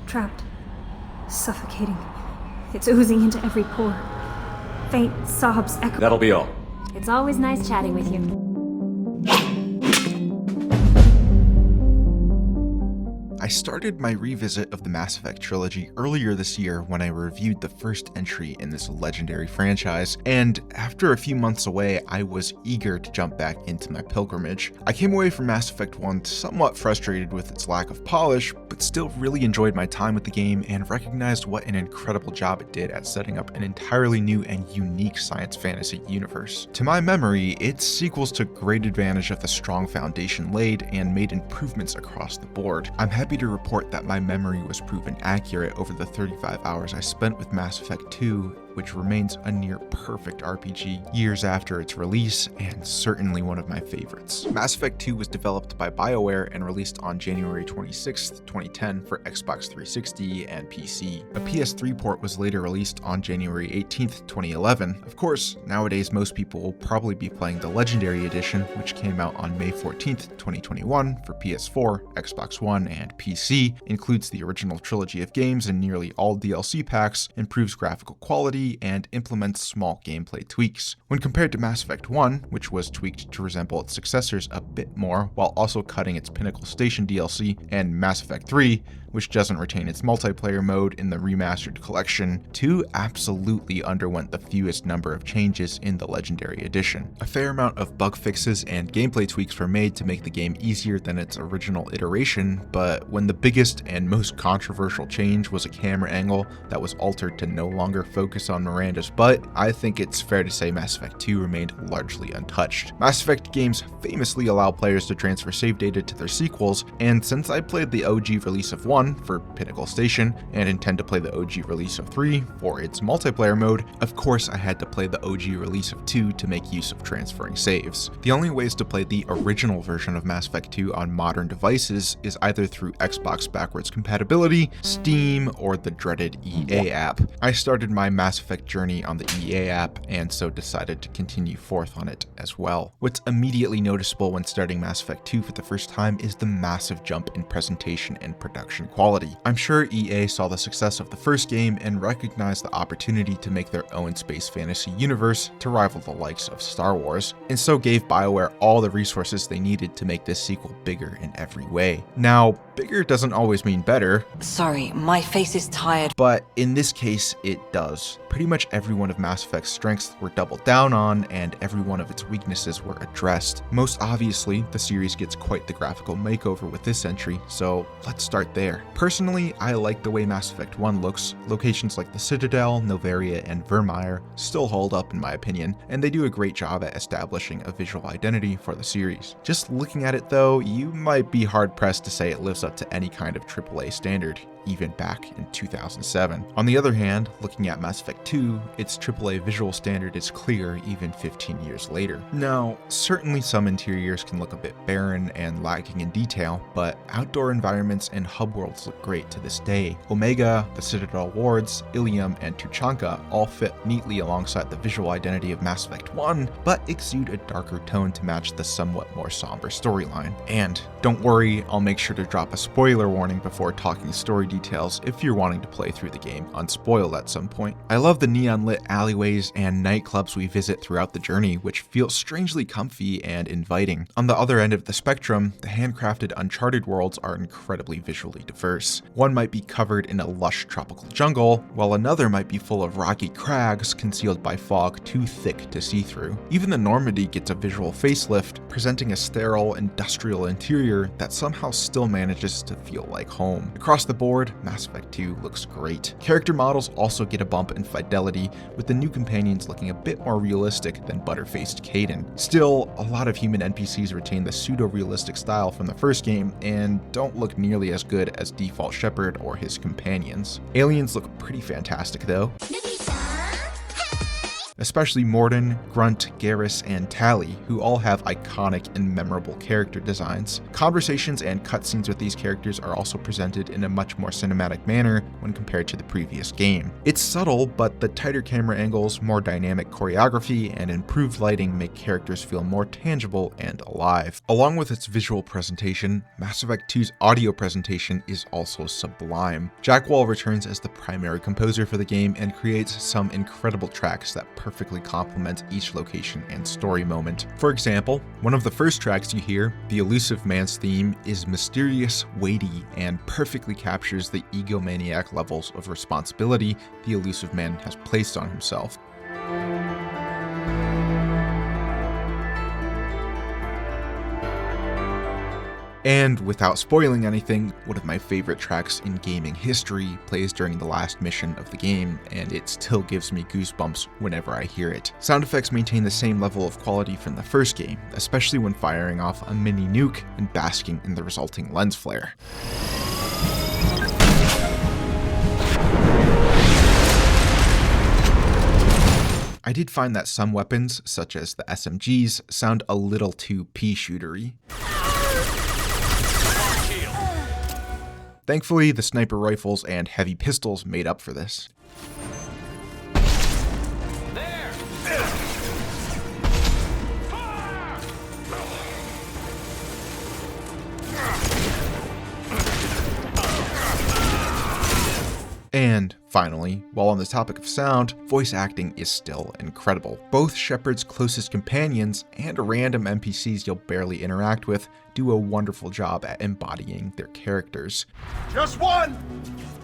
Trapped. Suffocating. It's oozing into every pore. Faint sobs echo. That'll be all. It's always nice chatting with you. I started my revisit of the Mass Effect trilogy earlier this year when I reviewed the first entry in this legendary franchise, and after a few months away, I was eager to jump back into my pilgrimage. I came away from Mass Effect 1 somewhat frustrated with its lack of polish, but still really enjoyed my time with the game and recognized what an incredible job it did at setting up an entirely new and unique science fantasy universe. To my memory, its sequels took great advantage of the strong foundation laid and made improvements across the board. I'm happy to report that my memory was proven accurate over the 35 hours I spent with Mass Effect 2, which remains a near perfect RPG years after its release, and certainly one of my favorites. Mass Effect 2 was developed by BioWare and released on January 26, 2010 for Xbox 360 and PC. A PS3 port was later released on January 18, 2011. Of course, nowadays most people will probably be playing the Legendary Edition, which came out on May 14, 2021 for PS4, Xbox One, and PC, includes the original trilogy of games and nearly all DLC packs, improves graphical quality, and implements small gameplay tweaks. When compared to Mass Effect 1, which was tweaked to resemble its successors a bit more while also cutting its Pinnacle Station DLC, and Mass Effect 3, which doesn't retain its multiplayer mode in the remastered collection, 2 absolutely underwent the fewest number of changes in the Legendary Edition. A fair amount of bug fixes and gameplay tweaks were made to make the game easier than its original iteration, but when the biggest and most controversial change was a camera angle that was altered to no longer focus on Miranda's butt, I think it's fair to say Mass Effect 2 remained largely untouched. Mass Effect games famously allow players to transfer save data to their sequels, and since I played the OG release of 1 for Pinnacle Station and intend to play the OG release of 3 for its multiplayer mode, of course I had to play the OG release of 2 to make use of transferring saves. The only ways to play the original version of Mass Effect 2 on modern devices is either through Xbox backwards compatibility, Steam, or the dreaded EA app. I started my Mass Effect journey on the EA app and so decided to continue forth on it as well. What's immediately noticeable when starting Mass Effect 2 for the first time is the massive jump in presentation and production quality. I'm sure EA saw the success of the first game and recognized the opportunity to make their own space fantasy universe to rival the likes of Star Wars, and so gave BioWare all the resources they needed to make this sequel bigger in every way. Now, bigger doesn't always mean better. Sorry, my face is tired. But in this case, it does. Pretty much every one of Mass Effect's strengths were doubled down on, and every one of its weaknesses were addressed. Most obviously, the series gets quite the graphical makeover with this entry, so let's start there. Personally, I like the way Mass Effect 1 looks. Locations like the Citadel, Novaria, and Vermeer still hold up in my opinion, and they do a great job at establishing a visual identity for the series. Just looking at it though, you might be hard-pressed to say it lives up to any kind of AAA standard, even back in 2007. On the other hand, looking at Mass Effect 2, its AAA visual standard is clear even 15 years later. Now, certainly some interiors can look a bit barren and lacking in detail, but outdoor environments and hub worlds look great to this day. Omega, the Citadel wards, Ilium, and Tuchanka all fit neatly alongside the visual identity of Mass Effect 1, but exude a darker tone to match the somewhat more somber storyline. And don't worry, I'll make sure to drop a spoiler warning before talking story details if you're wanting to play through the game unspoiled at some point. I love the neon lit alleyways and nightclubs we visit throughout the journey, which feel strangely comfy and inviting. On the other end of the spectrum, the handcrafted Uncharted worlds are incredibly visually diverse. One might be covered in a lush tropical jungle, while another might be full of rocky crags concealed by fog too thick to see through. Even the Normandy gets a visual facelift, presenting a sterile industrial interior that somehow still manages to feel like home. Across the board, Mass Effect 2 looks great. Character models also get a bump in fidelity, with the new companions looking a bit more realistic than butter-faced Kaidan. Still, a lot of human NPCs retain the pseudo-realistic style from the first game and don't look nearly as good as default Shepard or his companions. Aliens look pretty fantastic though. especially Mordin, Grunt, Garrus, and Tally, who all have iconic and memorable character designs. Conversations and cutscenes with these characters are also presented in a much more cinematic manner when compared to the previous game. It's subtle, but the tighter camera angles, more dynamic choreography, and improved lighting make characters feel more tangible and alive. Along with its visual presentation, Mass Effect 2's audio presentation is also sublime. Jack Wall returns as the primary composer for the game and creates some incredible tracks that perfectly complement each location and story moment. For example, one of the first tracks you hear, The Elusive Man's theme, is mysterious, weighty, and perfectly captures the egomaniac levels of responsibility the Elusive Man has placed on himself. And without spoiling anything, one of my favorite tracks in gaming history plays during the last mission of the game, and it still gives me goosebumps whenever I hear it. Sound effects maintain the same level of quality from the first game, especially when firing off a mini nuke and basking in the resulting lens flare. I did find that some weapons, such as the SMGs, sound a little too pea-shootery. Thankfully, the sniper rifles and heavy pistols made up for this. And finally, while on the topic of sound, voice acting is still incredible. Both Shepard's closest companions and random NPCs you'll barely interact with do a wonderful job at embodying their characters. Just one!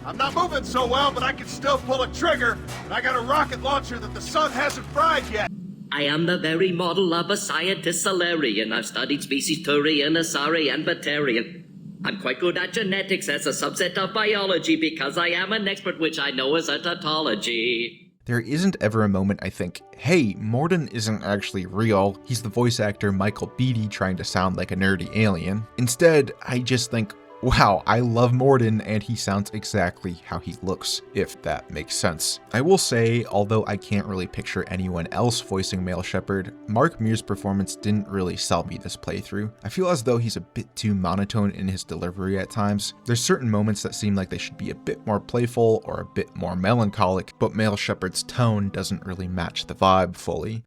I'm not moving so well, but I can still pull a trigger, and I got a rocket launcher that the sun hasn't fried yet. I am the very model of a scientist Solarian. I've studied species Turian, Asari, and Batarian. I'm quite good at genetics as a subset of biology because I am an expert, which I know is a tautology. There isn't ever a moment I think, hey, Mordin isn't actually real, he's the voice actor Michael Beatty trying to sound like a nerdy alien. Instead, I just think, wow, I love Mordin and he sounds exactly how he looks, if that makes sense. I will say, although I can't really picture anyone else voicing male Shepard, Mark Mear's performance didn't really sell me this playthrough. I feel as though he's a bit too monotone in his delivery at times. There's certain moments that seem like they should be a bit more playful or a bit more melancholic, but male Shepard's tone doesn't really match the vibe fully.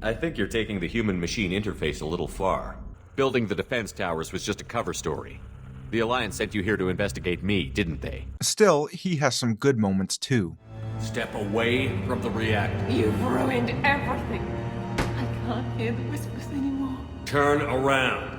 I think you're taking the human-machine interface a little far. Building the defense towers was just a cover story. The Alliance sent you here to investigate me, didn't they? Still, he has some good moments too. Step away from the reactor. You've ruined everything. I can't hear the whispers anymore. Turn around.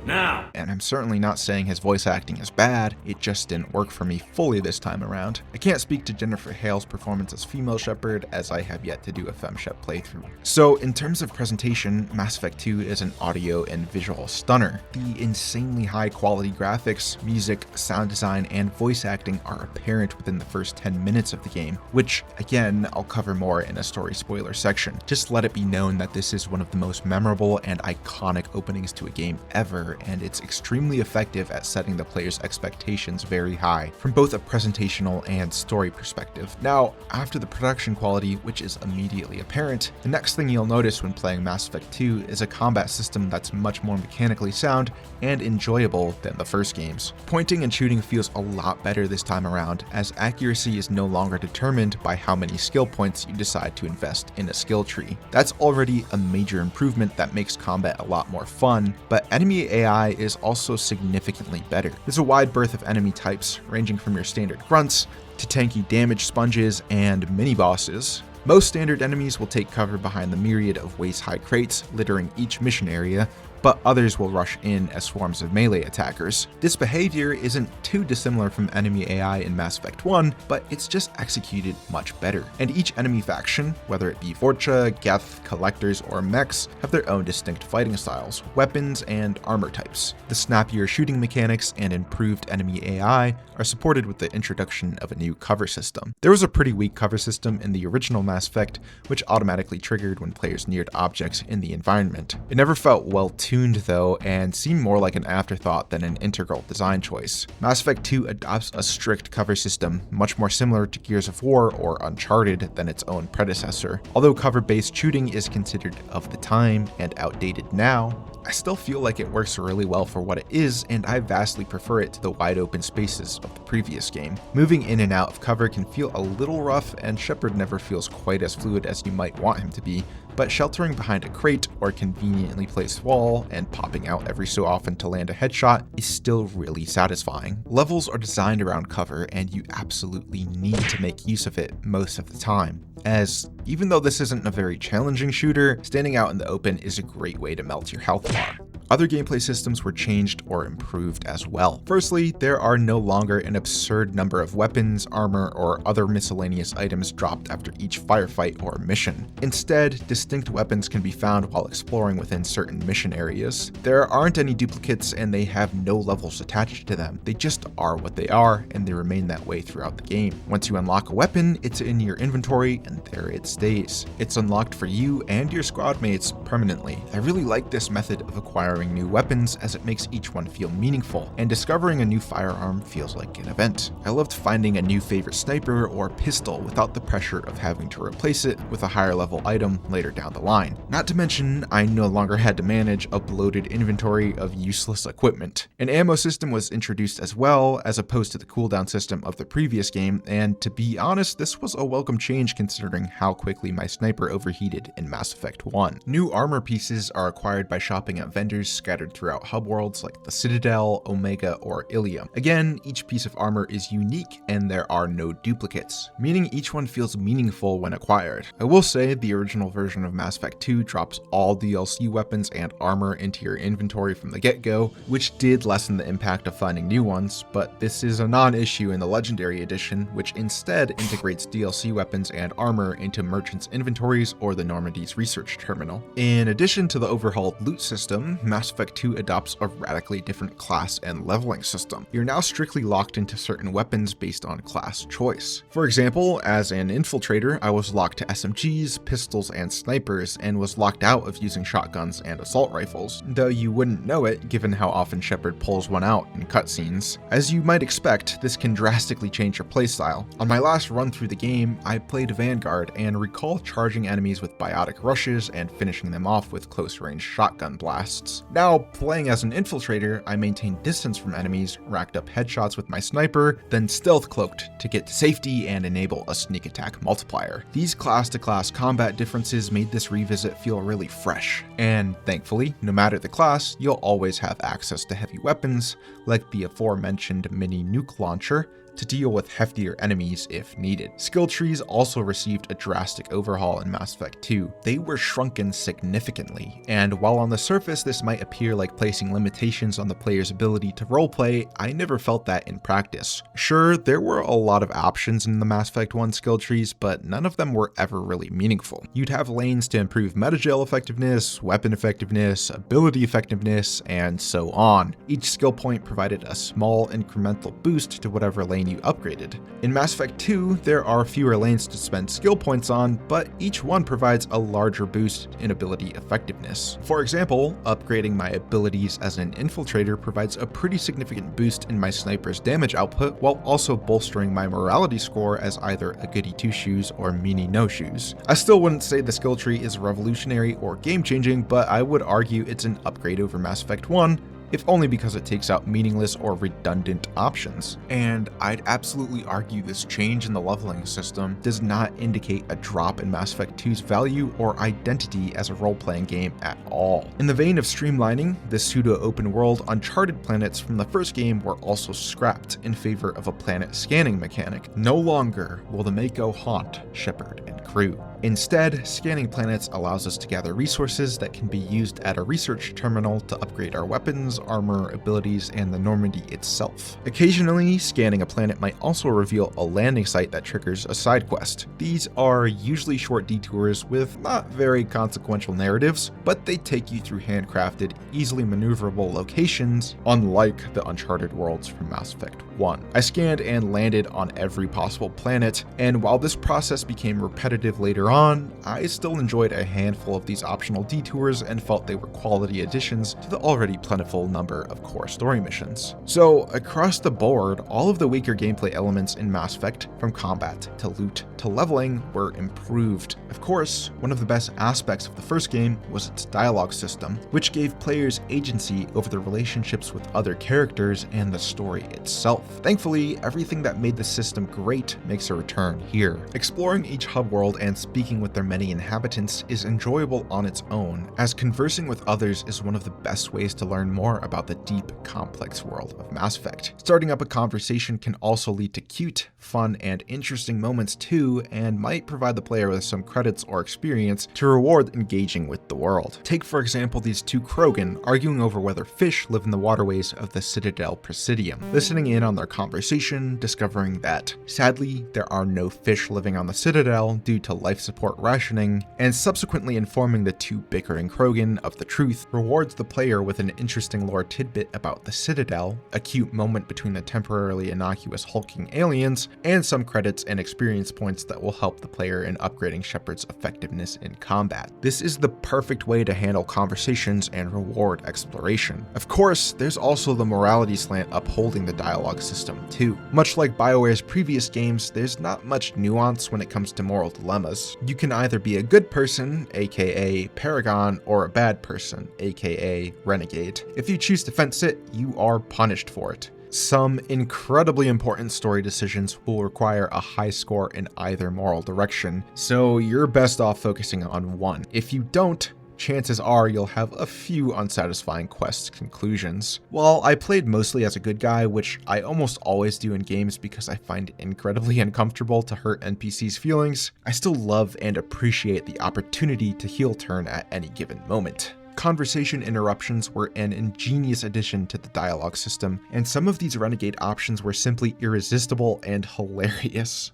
Now! And I'm certainly not saying his voice acting is bad, it just didn't work for me fully this time around. I can't speak to Jennifer Hale's performance as female Shepard, as I have yet to do a FemShep playthrough. So in terms of presentation, Mass Effect 2 is an audio and visual stunner. The insanely high quality graphics, music, sound design, and voice acting are apparent within the first 10 minutes of the game, which, again, I'll cover more in a story spoiler section. Just let it be known that this is one of the most memorable and iconic openings to a game ever, and it's extremely effective at setting the player's expectations very high, from both a presentational and story perspective. Now, after the production quality, which is immediately apparent, the next thing you'll notice when playing Mass Effect 2 is a combat system that's much more mechanically sound and enjoyable than the first games. Pointing and shooting feels a lot better this time around, as accuracy is no longer determined by how many skill points you decide to invest in a skill tree. That's already a major improvement that makes combat a lot more fun, but enemy AI is also significantly better. There's a wide berth of enemy types, ranging from your standard grunts to tanky damage sponges and mini-bosses. Most standard enemies will take cover behind the myriad of waist-high crates littering each mission area, but others will rush in as swarms of melee attackers. This behavior isn't too dissimilar from enemy AI in Mass Effect 1, but it's just executed much better. And each enemy faction, whether it be Vorcha, Geth, Collectors, or Mechs, have their own distinct fighting styles, weapons, and armor types. The snappier shooting mechanics and improved enemy AI are supported with the introduction of a new cover system. There was a pretty weak cover system in the original Mass Effect, which automatically triggered when players neared objects in the environment. It never felt well tuned though, and seem more like an afterthought than an integral design choice. Mass Effect 2 adopts a strict cover system, much more similar to Gears of War or Uncharted than its own predecessor. Although cover-based shooting is considered of the time and outdated now, I still feel like it works really well for what it is, and I vastly prefer it to the wide open spaces of the previous game. Moving in and out of cover can feel a little rough, and Shepard never feels quite as fluid as you might want him to be, but sheltering behind a crate or conveniently placed wall and popping out every so often to land a headshot is still really satisfying. Levels are designed around cover, and you absolutely need to make use of it most of the time, as even though this isn't a very challenging shooter, standing out in the open is a great way to melt your health bar. Other gameplay systems were changed or improved as well. Firstly, there are no longer an absurd number of weapons, armor, or other miscellaneous items dropped after each firefight or mission. Instead, distinct weapons can be found while exploring within certain mission areas. There aren't any duplicates, and they have no levels attached to them. They just are what they are, and they remain that way throughout the game. Once you unlock a weapon, it's in your inventory, and there it stays. It's unlocked for you and your squad mates permanently. I really like this method of acquiring new weapons, as it makes each one feel meaningful, and discovering a new firearm feels like an event. I loved finding a new favorite sniper or pistol without the pressure of having to replace it with a higher level item later down the line. Not to mention, I no longer had to manage a bloated inventory of useless equipment. An ammo system was introduced as well, as opposed to the cooldown system of the previous game, and to be honest, this was a welcome change considering how quickly my sniper overheated in Mass Effect 1. New armor pieces are acquired by shopping at vendors scattered throughout hub worlds like the Citadel, Omega, or Ilium. Again, each piece of armor is unique and there are no duplicates, meaning each one feels meaningful when acquired. I will say the original version of Mass Effect 2 drops all DLC weapons and armor into your inventory from the get-go, which did lessen the impact of finding new ones, but this is a non-issue in the Legendary Edition, which instead integrates DLC weapons and armor into merchants' inventories or the Normandy's research terminal. In addition to the overhauled loot system, Mass Effect 2 adopts a radically different class and leveling system. You're now strictly locked into certain weapons based on class choice. For example, as an infiltrator, I was locked to SMGs, pistols, and snipers, and was locked out of using shotguns and assault rifles, though you wouldn't know it given how often Shepard pulls one out in cutscenes. As you might expect, this can drastically change your playstyle. On my last run through the game, I played Vanguard and recall charging enemies with biotic rushes and finishing them off with close-range shotgun blasts. Now, playing as an infiltrator, I maintained distance from enemies, racked up headshots with my sniper, then stealth cloaked to get to safety and enable a sneak attack multiplier. These class-to-class combat differences made this revisit feel really fresh, and thankfully, no matter the class, you'll always have access to heavy weapons, like the aforementioned mini nuke launcher, to deal with heftier enemies if needed. Skill trees also received a drastic overhaul in Mass Effect 2. They were shrunken significantly, and while on the surface this might appear like placing limitations on the player's ability to roleplay, I never felt that in practice. Sure, there were a lot of options in the Mass Effect 1 skill trees, but none of them were ever really meaningful. You'd have lanes to improve metagel effectiveness, weapon effectiveness, ability effectiveness, and so on. Each skill point provided a small incremental boost to whatever lane you upgraded. In Mass Effect 2, there are fewer lanes to spend skill points on, but each one provides a larger boost in ability effectiveness. For example, upgrading my abilities as an infiltrator provides a pretty significant boost in my sniper's damage output, while also bolstering my morality score as either a goody two-shoes or meanie no-shoes. I still wouldn't say the skill tree is revolutionary or game-changing, but I would argue it's an upgrade over Mass Effect 1, if only because it takes out meaningless or redundant options. And I'd absolutely argue this change in the leveling system does not indicate a drop in Mass Effect 2's value or identity as a role-playing game at all. In the vein of streamlining, the pseudo-open world Uncharted planets from the first game were also scrapped in favor of a planet scanning mechanic. No longer will the Mako haunt Shepard and crew. Instead, scanning planets allows us to gather resources that can be used at a research terminal to upgrade our weapons, armor, abilities, and the Normandy itself. Occasionally, scanning a planet might also reveal a landing site that triggers a side quest. These are usually short detours with not very consequential narratives, but they take you through handcrafted, easily maneuverable locations, unlike the Uncharted worlds from Mass Effect 1. I scanned and landed on every possible planet, and while this process became repetitive later on, I still enjoyed a handful of these optional detours and felt they were quality additions to the already plentiful number of core story missions. So across the board, all of the weaker gameplay elements in Mass Effect, from combat to loot to leveling, were improved. Of course, one of the best aspects of the first game was its dialogue system, which gave players agency over the relationships with other characters and the story itself. Thankfully, everything that made the system great makes a return here. Exploring each hub world and speaking with their many inhabitants is enjoyable on its own, as conversing with others is one of the best ways to learn more about the deep, complex world of Mass Effect. Starting up a conversation can also lead to cute, fun, and interesting moments too, and might provide the player with some credits or experience to reward engaging with the world. Take for example these two Krogan arguing over whether fish live in the waterways of the Citadel Presidium. Listening in on their conversation, discovering that sadly there are no fish living on the Citadel due to life support rationing, and subsequently informing the two bickering Krogan of the truth rewards the player with an interesting lore tidbit about the Citadel, a cute moment between the temporarily innocuous hulking aliens, and some credits and experience points that will help the player in upgrading Shepard's effectiveness in combat. This is the perfect way to handle conversations and reward exploration. Of course, there's also the morality slant upholding the dialogue system too. Much like BioWare's previous games, there's not much nuance when it comes to moral dilemmas. You can either be a good person, aka Paragon, or a bad person, aka Renegade. If you choose to fence it, you are punished for it. Some incredibly important story decisions will require a high score in either moral direction, so you're best off focusing on one. If you don't, chances are you'll have a few unsatisfying quest conclusions. While I played mostly as a good guy, which I almost always do in games because I find it incredibly uncomfortable to hurt NPCs' feelings, I still love and appreciate the opportunity to heel turn at any given moment. Conversation interruptions were an ingenious addition to the dialogue system, and some of these Renegade options were simply irresistible and hilarious.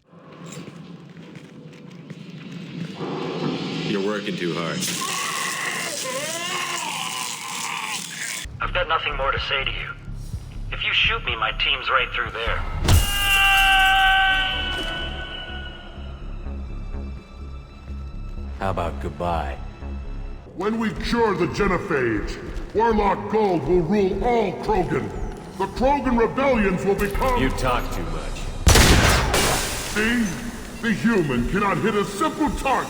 You're working too hard. I've got nothing more to say to you. If you shoot me, my team's right through there. How about goodbye? When we cure the Genophage, Warlock Gold will rule all Krogan. The Krogan rebellions will become— You talk too much. See? The human cannot hit a simple target.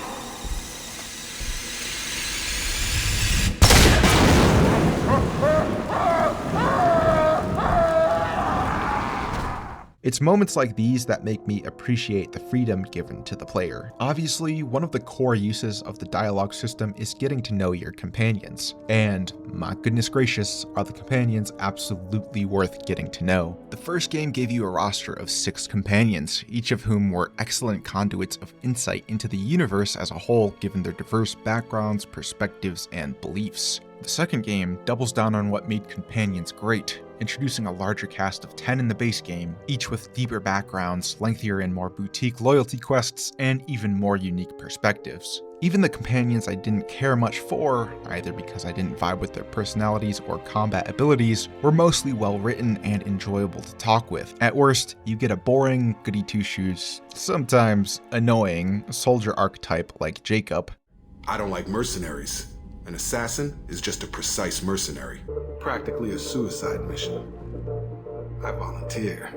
It's moments like these that make me appreciate the freedom given to the player. Obviously, one of the core uses of the dialogue system is getting to know your companions, and my goodness gracious, are the companions absolutely worth getting to know. The first game gave you a roster of 6 companions, each of whom were excellent conduits of insight into the universe as a whole given their diverse backgrounds, perspectives, and beliefs. The second game doubles down on what made companions great, introducing a larger cast of 10 in the base game, each with deeper backgrounds, lengthier and more boutique loyalty quests, and even more unique perspectives. Even the companions I didn't care much for, either because I didn't vibe with their personalities or combat abilities, were mostly well written and enjoyable to talk with. At worst, you get a boring, goody two-shoes, sometimes annoying, soldier archetype like Jacob. I don't like mercenaries. An assassin is just a precise mercenary. Practically a suicide mission. I volunteer.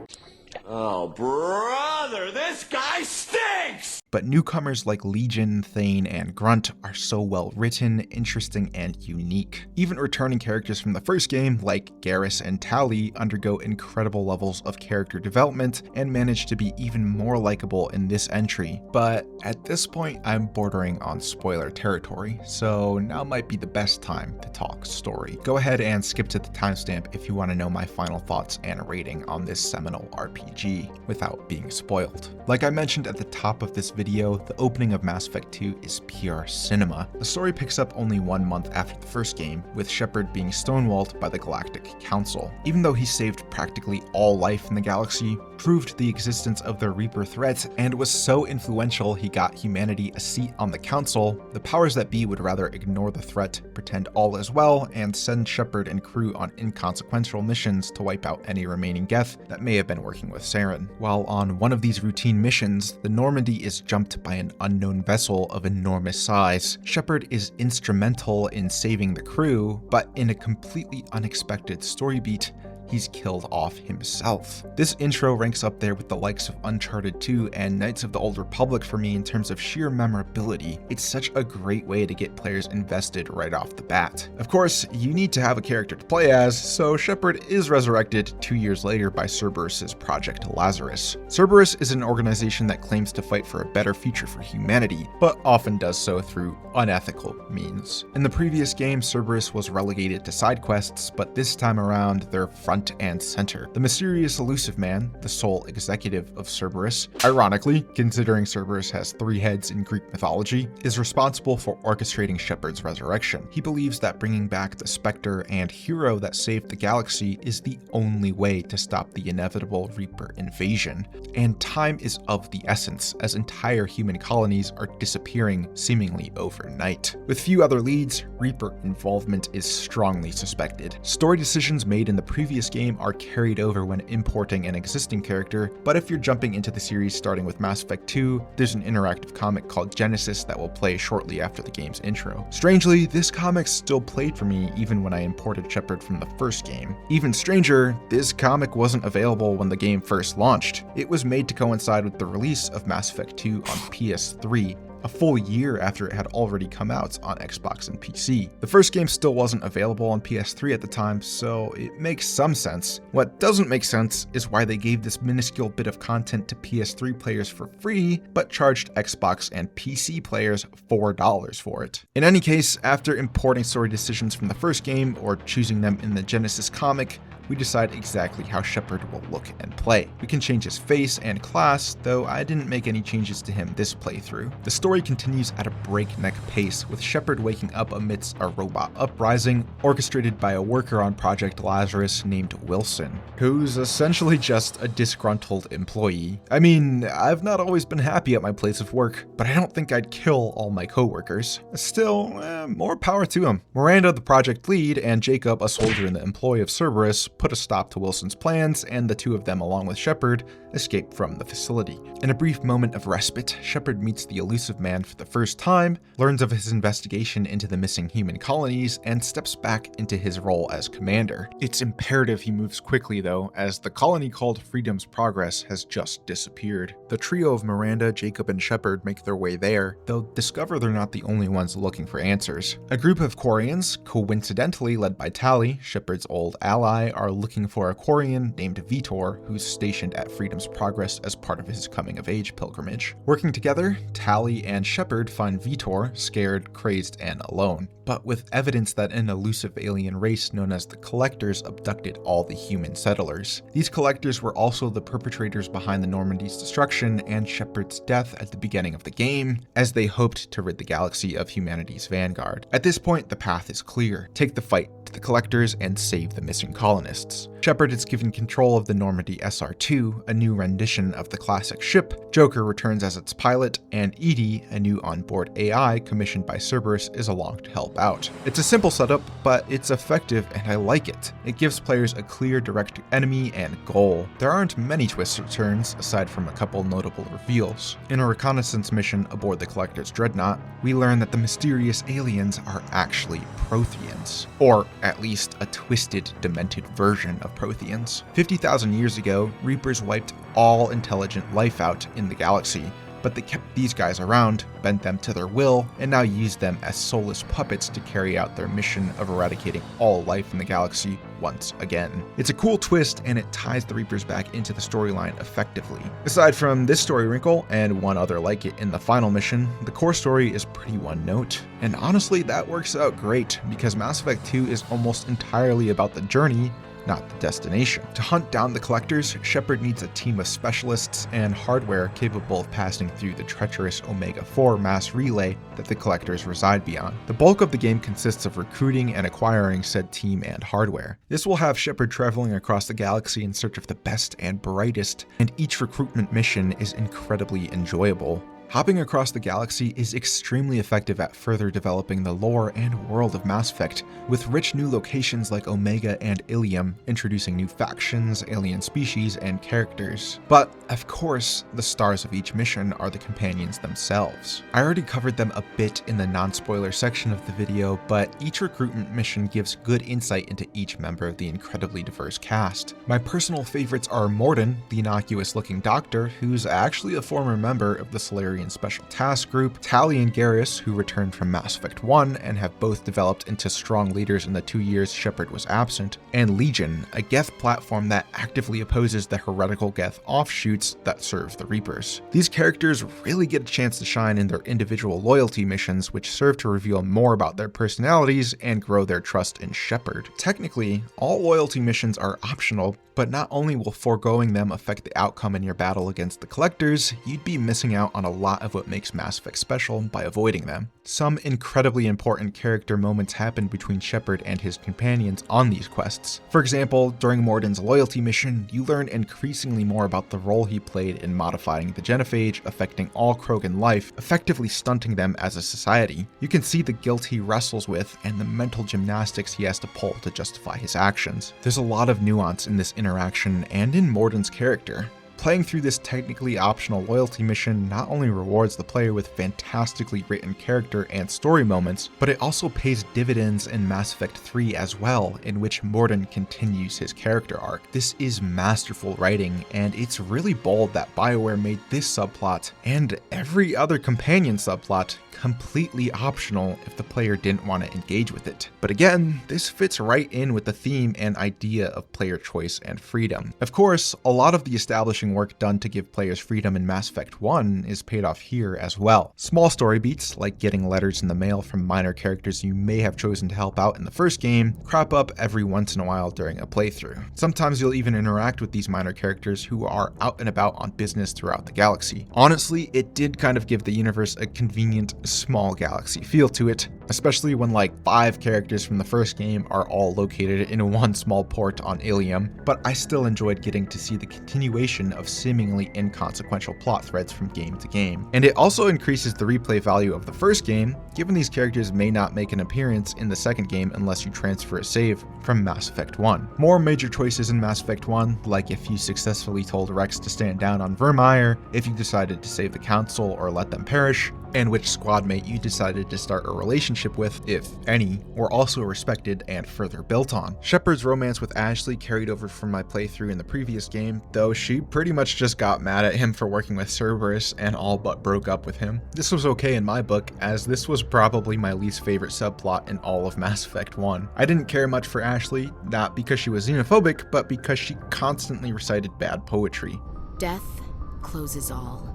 Oh, brother, this guy stinks! But newcomers like Legion, Thane, and Grunt are so well written, interesting, and unique. Even returning characters from the first game, like Garrus and Tali, undergo incredible levels of character development and manage to be even more likable in this entry. But at this point, I'm bordering on spoiler territory, so now might be the best time to talk story. Go ahead and skip to the timestamp if you want to know my final thoughts and rating on this seminal RPG without being spoiled. spoiled. Like I mentioned at the top of this video, the opening of Mass Effect 2 is pure cinema. The story picks up only 1 month after the first game, with Shepard being stonewalled by the Galactic Council. Even though he saved practically all life in the galaxy, proved the existence of the Reaper threat, and was so influential he got humanity a seat on the Council, the powers that be would rather ignore the threat, pretend all is well, and send Shepard and crew on inconsequential missions to wipe out any remaining Geth that may have been working with Saren. While on one of these routine missions, the Normandy is jumped by an unknown vessel of enormous size. Shepard is instrumental in saving the crew, but in a completely unexpected story beat, he's killed off himself. This intro ranks up there with the likes of Uncharted 2 and Knights of the Old Republic for me in terms of sheer memorability. It's such a great way to get players invested right off the bat. Of course, you need to have a character to play as, so Shepard is resurrected 2 years later by Cerberus's Project Lazarus. Cerberus is an organization that claims to fight for a better future for humanity, but often does so through unethical means. In the previous game, Cerberus was relegated to side quests, but this time around, they're front and center. The mysterious elusive man, the sole executive of Cerberus, ironically, considering Cerberus has 3 heads in Greek mythology, is responsible for orchestrating Shepard's resurrection. He believes that bringing back the Spectre and hero that saved the galaxy is the only way to stop the inevitable Reaper invasion. And time is of the essence, as entire human colonies are disappearing seemingly overnight. With few other leads, Reaper involvement is strongly suspected. Story decisions made in the previous game are carried over when importing an existing character, but if you're jumping into the series starting with Mass Effect 2, there's an interactive comic called Genesis that will play shortly after the game's intro. Strangely, this comic still played for me even when I imported Shepard from the first game. Even stranger, this comic wasn't available when the game first launched. It was made to coincide with the release of Mass Effect 2 on PS3, a full year after it had already come out on Xbox and PC. The first game still wasn't available on PS3 at the time, so it makes some sense. What doesn't make sense is why they gave this minuscule bit of content to PS3 players for free, but charged Xbox and PC players $4 for it. In any case, after importing story decisions from the first game, or choosing them in the Genesis comic, we decide exactly how Shepard will look and play. We can change his face and class, though I didn't make any changes to him this playthrough. The story continues at a breakneck pace, with Shepard waking up amidst a robot uprising orchestrated by a worker on Project Lazarus named Wilson, who's essentially just a disgruntled employee. I mean, I've not always been happy at my place of work, but I don't think I'd kill all my coworkers. Still, more power to him. Miranda, the project lead, and Jacob, a soldier in the employ of Cerberus, put a stop to Wilson's plans, and the two of them, along with Shepard, escape from the facility. In a brief moment of respite, Shepard meets the elusive man for the first time, learns of his investigation into the missing human colonies, and steps back into his role as commander. It's imperative he moves quickly though, as the colony called Freedom's Progress has just disappeared. The trio of Miranda, Jacob, and Shepard make their way there, though discover they're not the only ones looking for answers. A group of Quarians, coincidentally led by Tali, Shepard's old ally, are looking for a Quarian named Vitor, who's stationed at Freedom's Progress as part of his coming-of-age pilgrimage. Working together, Tali and Shepard find Vitor, scared, crazed, and alone, but with evidence that an elusive alien race known as the Collectors abducted all the human settlers. These Collectors were also the perpetrators behind the Normandy's destruction and Shepard's death at the beginning of the game, as they hoped to rid the galaxy of humanity's vanguard. At this point, the path is clear. Take the fight to the Collectors and save the missing colonists. Shepard is given control of the Normandy SR-2, a new rendition of the classic ship. Joker returns as its pilot, and Edie, a new onboard AI commissioned by Cerberus, is along to help out. It's a simple setup, but it's effective and I like it. It gives players a clear direct enemy and goal. There aren't many twists or turns, aside from a couple notable reveals. In a reconnaissance mission aboard the Collector's Dreadnought, we learn that the mysterious aliens are actually Protheans, or at least a twisted, demented version of Protheans. 50,000 years ago, Reapers wiped all intelligent life out in the galaxy, but they kept these guys around, bent them to their will, and now use them as soulless puppets to carry out their mission of eradicating all life in the galaxy once again. It's a cool twist, and it ties the Reapers back into the storyline effectively. Aside from this story wrinkle, and one other like it in the final mission, the core story is pretty one note. And honestly, that works out great, because Mass Effect 2 is almost entirely about the journey, not the destination. To hunt down the collectors, Shepard needs a team of specialists and hardware capable of passing through the treacherous Omega-4 mass relay that the collectors reside beyond. The bulk of the game consists of recruiting and acquiring said team and hardware. This will have Shepard traveling across the galaxy in search of the best and brightest, and each recruitment mission is incredibly enjoyable. Hopping across the galaxy is extremely effective at further developing the lore and world of Mass Effect, with rich new locations like Omega and Ilium, introducing new factions, alien species, and characters. But, of course, the stars of each mission are the companions themselves. I already covered them a bit in the non-spoiler section of the video, but each recruitment mission gives good insight into each member of the incredibly diverse cast. My personal favorites are Mordin, the innocuous-looking doctor, who's actually a former member of the Solarian Special Task Group, Tali and Garrus, who returned from Mass Effect 1 and have both developed into strong leaders in the 2 years Shepard was absent, and Legion, a Geth platform that actively opposes the heretical Geth offshoots that serve the Reapers. These characters really get a chance to shine in their individual loyalty missions, which serve to reveal more about their personalities and grow their trust in Shepard. Technically, all loyalty missions are optional, but not only will foregoing them affect the outcome in your battle against the collectors, you'd be missing out on a lot of what makes Mass Effect special by avoiding them. Some incredibly important character moments happen between Shepard and his companions on these quests. For example, during Mordin's loyalty mission, you learn increasingly more about the role he played in modifying the genophage, affecting all Krogan life, effectively stunting them as a society. You can see the guilt he wrestles with and the mental gymnastics he has to pull to justify his actions. There's a lot of nuance in this interaction and in Mordin's character. Playing through this technically optional loyalty mission not only rewards the player with fantastically written character and story moments, but it also pays dividends in Mass Effect 3 as well, in which Mordin continues his character arc. This is masterful writing, and it's really bold that BioWare made this subplot, and every other companion subplot, completely optional if the player didn't want to engage with it. But again, this fits right in with the theme and idea of player choice and freedom. Of course, a lot of the establishing work done to give players freedom in Mass Effect 1 is paid off here as well. Small story beats, like getting letters in the mail from minor characters you may have chosen to help out in the first game, crop up every once in a while during a playthrough. Sometimes you'll even interact with these minor characters who are out and about on business throughout the galaxy. Honestly, it did kind of give the universe a convenient, small galaxy feel to it, especially when like 5 characters from the first game are all located in one small port on Ilium, but I still enjoyed getting to see the continuation of seemingly inconsequential plot threads from game to game. And it also increases the replay value of the first game, given these characters may not make an appearance in the second game unless you transfer a save from Mass Effect 1. More major choices in Mass Effect 1, like if you successfully told Rex to stand down on Vermeer, if you decided to save the Council or let them perish, and which squad mate you decided to start a relationship with, if any, were also respected and further built on. Shepard's romance with Ashley carried over from my playthrough in the previous game, though she pretty much just got mad at him for working with Cerberus and all but broke up with him. This was okay in my book, as this was probably my least favorite subplot in all of Mass Effect 1. I didn't care much for Ashley, not because she was xenophobic, but because she constantly recited bad poetry. Death closes all.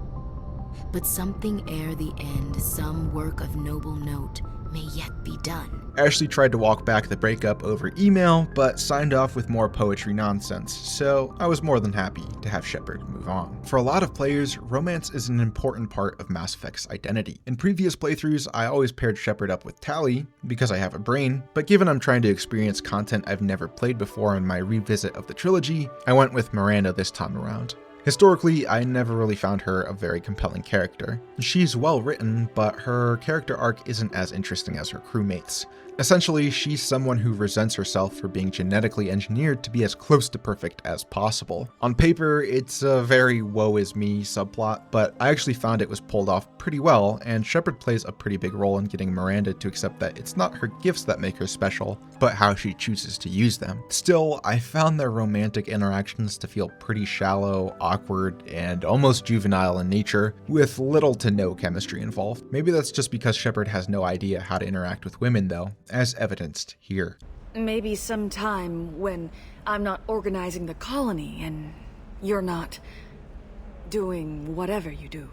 But something ere the end, some work of noble note, may yet be done. Ashley tried to walk back the breakup over email, but signed off with more poetry nonsense, so I was more than happy to have Shepard move on. For a lot of players, romance is an important part of Mass Effect's identity. In previous playthroughs, I always paired Shepard up with Tali, because I have a brain, but given I'm trying to experience content I've never played before in my revisit of the trilogy, I went with Miranda this time around. Historically, I never really found her a very compelling character. She's well written, but her character arc isn't as interesting as her crewmates. Essentially, she's someone who resents herself for being genetically engineered to be as close to perfect as possible. On paper, it's a very woe is me subplot, but I actually found it was pulled off pretty well, and Shepard plays a pretty big role in getting Miranda to accept that it's not her gifts that make her special, but how she chooses to use them. Still, I found their romantic interactions to feel pretty shallow, awkward, and almost juvenile in nature, with little to no chemistry involved. Maybe that's just because Shepard has no idea how to interact with women though, as evidenced here. Maybe sometime when I'm not organizing the colony and you're not doing whatever you do.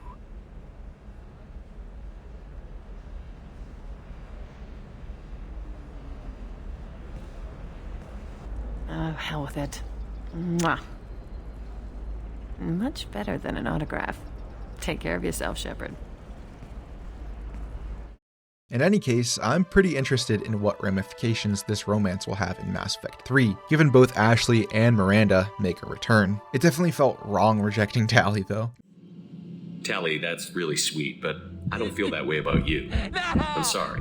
hell with it. Mwah. Much better than an autograph. Take care of yourself, Shepard. In any case, I'm pretty interested in what ramifications this romance will have in Mass Effect 3, given both Ashley and Miranda make a return. It definitely felt wrong rejecting Tali, though. Tali, that's really sweet, but I don't feel that way about you. I'm sorry.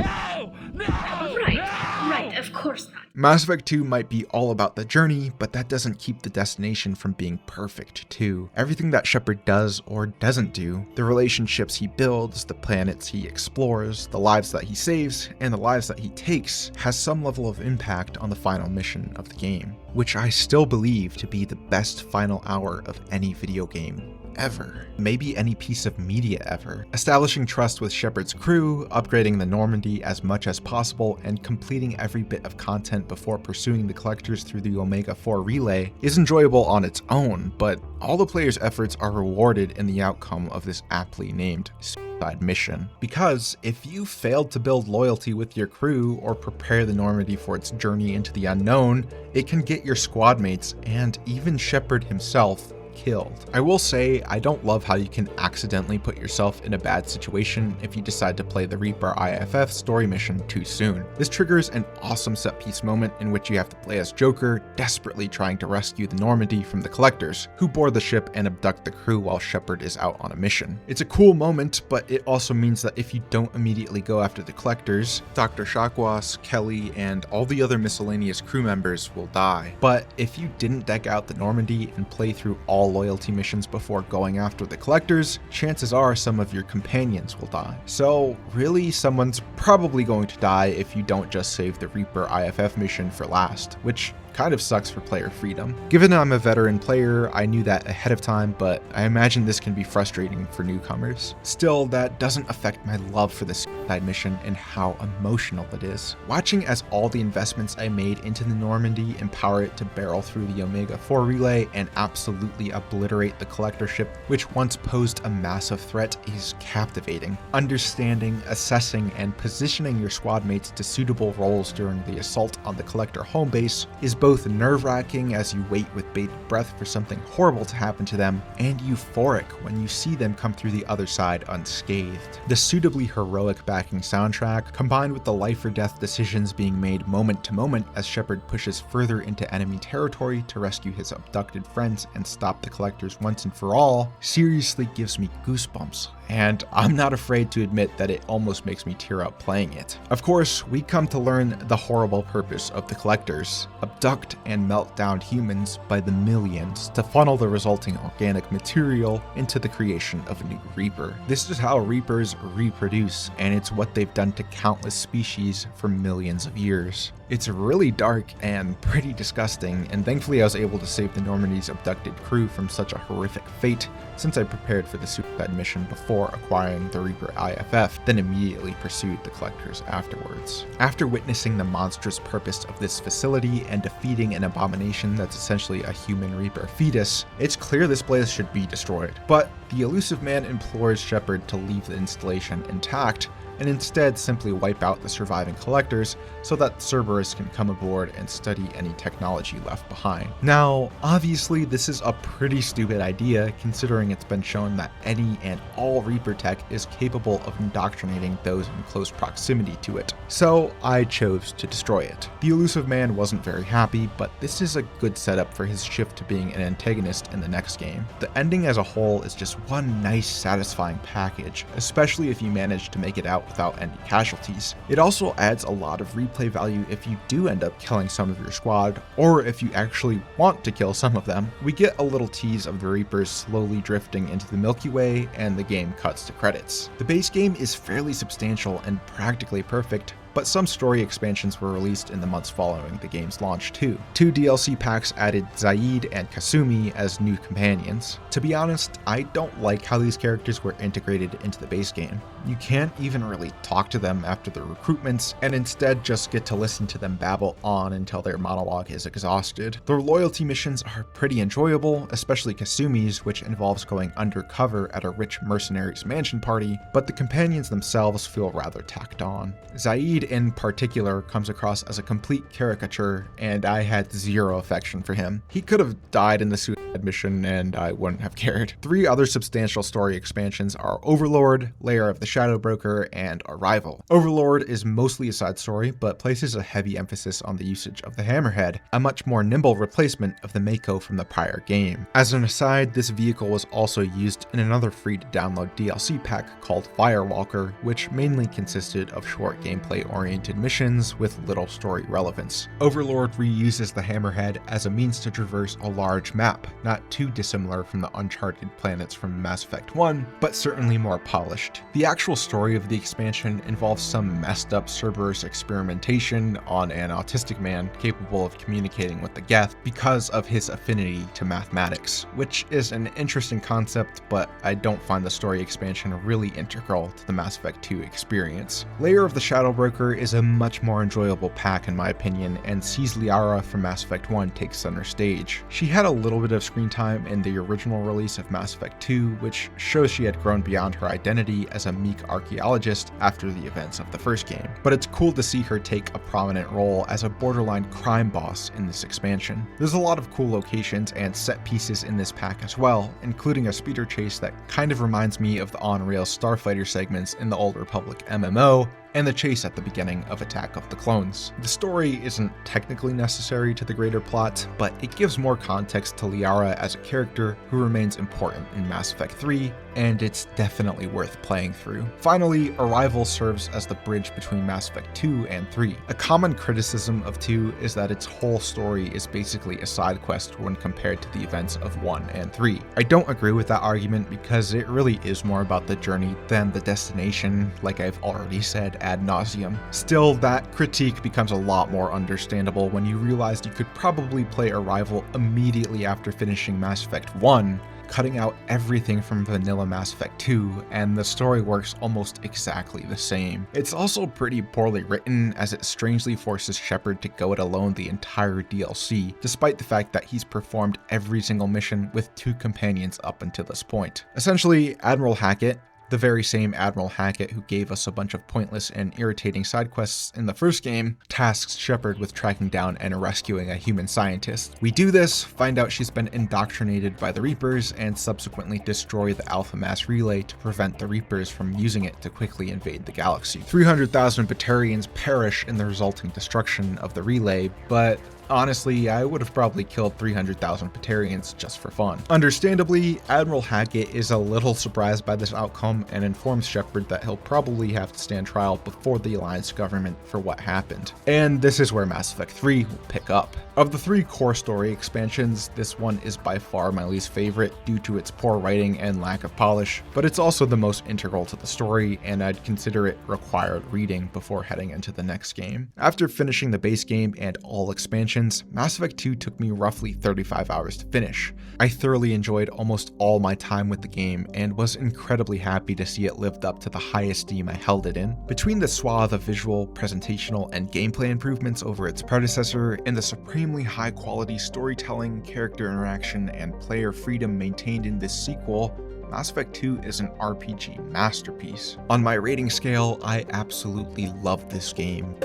Right, of course not. Mass Effect 2 might be all about the journey, but that doesn't keep the destination from being perfect, too. Everything that Shepard does or doesn't do, the relationships he builds, the planets he explores, the lives that he saves, and the lives that he takes, has some level of impact on the final mission of the game, which I still believe to be the best final hour of any video game ever. Maybe any piece of media ever. Establishing trust with Shepard's crew, upgrading the Normandy as much as possible, and completing every bit of content before pursuing the collectors through the Omega-4 relay is enjoyable on its own, but all the player's efforts are rewarded in the outcome of this aptly named suicide mission. Because if you failed to build loyalty with your crew or prepare the Normandy for its journey into the unknown, it can get your squad mates and even Shepard himself killed. I will say, I don't love how you can accidentally put yourself in a bad situation if you decide to play the Reaper IFF story mission too soon. This triggers an awesome set piece moment in which you have to play as Joker, desperately trying to rescue the Normandy from the collectors, who board the ship and abduct the crew while Shepard is out on a mission. It's a cool moment, but it also means that if you don't immediately go after the collectors, Dr. Chakwas, Kelly, and all the other miscellaneous crew members will die. But if you didn't deck out the Normandy and play through all loyalty missions before going after the collectors, chances are some of your companions will die. So really, someone's probably going to die if you don't just save the Reaper IFF mission for last, which kind of sucks for player freedom. Given I'm a veteran player, I knew that ahead of time, but I imagine this can be frustrating for newcomers. Still, that doesn't affect my love for the suicide mission and how emotional it is. Watching as all the investments I made into the Normandy empower it to barrel through the Omega-4 relay and absolutely obliterate the collector ship, which once posed a massive threat, is captivating. Understanding, assessing, and positioning your squad mates to suitable roles during the assault on the collector home base is both nerve-wracking as you wait with bated breath for something horrible to happen to them, and euphoric when you see them come through the other side unscathed. The suitably heroic backing soundtrack, combined with the life-or-death decisions being made moment to moment as Shepard pushes further into enemy territory to rescue his abducted friends and stop the collectors once and for all, seriously gives me goosebumps. And I'm not afraid to admit that it almost makes me tear up playing it. Of course, we come to learn the horrible purpose of the collectors: abduct and melt down humans by the millions to funnel the resulting organic material into the creation of a new Reaper. This is how Reapers reproduce, and it's what they've done to countless species for millions of years. It's really dark and pretty disgusting, and thankfully I was able to save the Normandy's abducted crew from such a horrific fate since I prepared for the suicide mission before acquiring the Reaper IFF, then immediately pursued the collectors afterwards. After witnessing the monstrous purpose of this facility and defeating an abomination that's essentially a human Reaper fetus, it's clear this place should be destroyed. But the elusive man implores Shepard to leave the installation intact, and instead simply wipe out the surviving collectors so that Cerberus can come aboard and study any technology left behind. Now, obviously this is a pretty stupid idea considering it's been shown that any and all Reaper tech is capable of indoctrinating those in close proximity to it. So I chose to destroy it. The elusive man wasn't very happy, but this is a good setup for his shift to being an antagonist in the next game. The ending as a whole is just one nice, satisfying package, especially if you manage to make it out without any casualties. It also adds a lot of replay value if you do end up killing some of your squad, or if you actually want to kill some of them. We get a little tease of the Reapers slowly drifting into the Milky Way, and the game cuts to credits. The base game is fairly substantial and practically perfect, but some story expansions were released in the months following the game's launch too. 2 DLC packs added Zaid and Kasumi as new companions. To be honest, I don't like how these characters were integrated into the base game. You can't even really talk to them after their recruitments, and instead just get to listen to them babble on until their monologue is exhausted. Their loyalty missions are pretty enjoyable, especially Kasumi's, which involves going undercover at a rich mercenaries mansion party, but the companions themselves feel rather tacked on. Zaid lead in particular comes across as a complete caricature, and I had zero affection for him. He could have died in the suicide mission and I wouldn't have cared. 3 other substantial story expansions are Overlord, Lair of the Shadow Broker, and Arrival. Overlord is mostly a side story, but places a heavy emphasis on the usage of the Hammerhead, a much more nimble replacement of the Mako from the prior game. As an aside, this vehicle was also used in another free-to-download DLC pack called Firewalker, which mainly consisted of short gameplay-oriented missions with little story relevance. Overlord reuses the Hammerhead as a means to traverse a large map, not too dissimilar from the Uncharted planets from Mass Effect 1, but certainly more polished. The actual story of the expansion involves some messed up Cerberus experimentation on an autistic man capable of communicating with the Geth because of his affinity to mathematics, which is an interesting concept, but I don't find the story expansion really integral to the Mass Effect 2 experience. Lair of the Shadow Broker is a much more enjoyable pack in my opinion, and sees Liara from Mass Effect 1 take center stage. She had a little bit of screen time in the original release of Mass Effect 2, which shows she had grown beyond her identity as a meek archaeologist after the events of the first game. But it's cool to see her take a prominent role as a borderline crime boss in this expansion. There's a lot of cool locations and set pieces in this pack as well, including a speeder chase that kind of reminds me of the on-rails Starfighter segments in the Old Republic MMO, and the chase at the beginning of Attack of the Clones. The story isn't technically necessary to the greater plot, but it gives more context to Liara as a character who remains important in Mass Effect 3, and it's definitely worth playing through. Finally, Arrival serves as the bridge between Mass Effect 2 and 3. A common criticism of 2 is that its whole story is basically a side quest when compared to the events of 1 and 3. I don't agree with that argument because it really is more about the journey than the destination, like I've already said ad nauseum. Still, that critique becomes a lot more understandable when you realize you could probably play Arrival immediately after finishing Mass Effect 1, cutting out everything from vanilla Mass Effect 2, and the story works almost exactly the same. It's also pretty poorly written, as it strangely forces Shepard to go it alone the entire DLC, despite the fact that he's performed every single mission with 2 companions up until this point. Essentially, Admiral Hackett, the very same Admiral Hackett who gave us a bunch of pointless and irritating side quests in the first game, tasks Shepard with tracking down and rescuing a human scientist. We do this, find out she's been indoctrinated by the Reapers, and subsequently destroy the Alpha Mass Relay to prevent the Reapers from using it to quickly invade the galaxy. 300,000 Batarians perish in the resulting destruction of the relay, but honestly, I would have probably killed 300,000 Batarians just for fun. Understandably, Admiral Hackett is a little surprised by this outcome and informs Shepard that he'll probably have to stand trial before the Alliance government for what happened. And this is where Mass Effect 3 will pick up. Of the 3 core story expansions, this one is by far my least favorite due to its poor writing and lack of polish, but it's also the most integral to the story, and I'd consider it required reading before heading into the next game. After finishing the base game and all expansions, Mass Effect 2 took me roughly 35 hours to finish. I thoroughly enjoyed almost all my time with the game and was incredibly happy to see it lived up to the high esteem I held it in. Between the swath of visual, presentational, and gameplay improvements over its predecessor, and the supremely high quality storytelling, character interaction, and player freedom maintained in this sequel, Mass Effect 2 is an RPG masterpiece. On my rating scale, I absolutely love this game.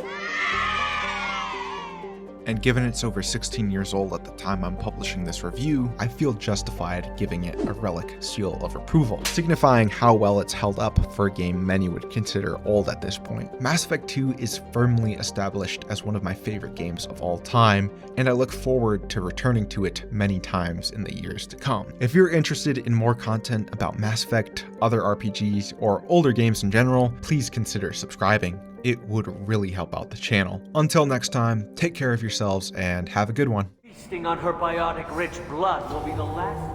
And given it's over 16 years old at the time I'm publishing this review, I feel justified giving it a relic seal of approval, signifying how well it's held up for a game many would consider old at this point. Mass Effect 2 is firmly established as one of my favorite games of all time, and I look forward to returning to it many times in the years to come. If you're interested in more content about Mass Effect, other RPGs, or older games in general, please consider subscribing. It would really help out the channel. Until next time, take care of yourselves and have a good one. Feasting on her biotic-rich blood will be the last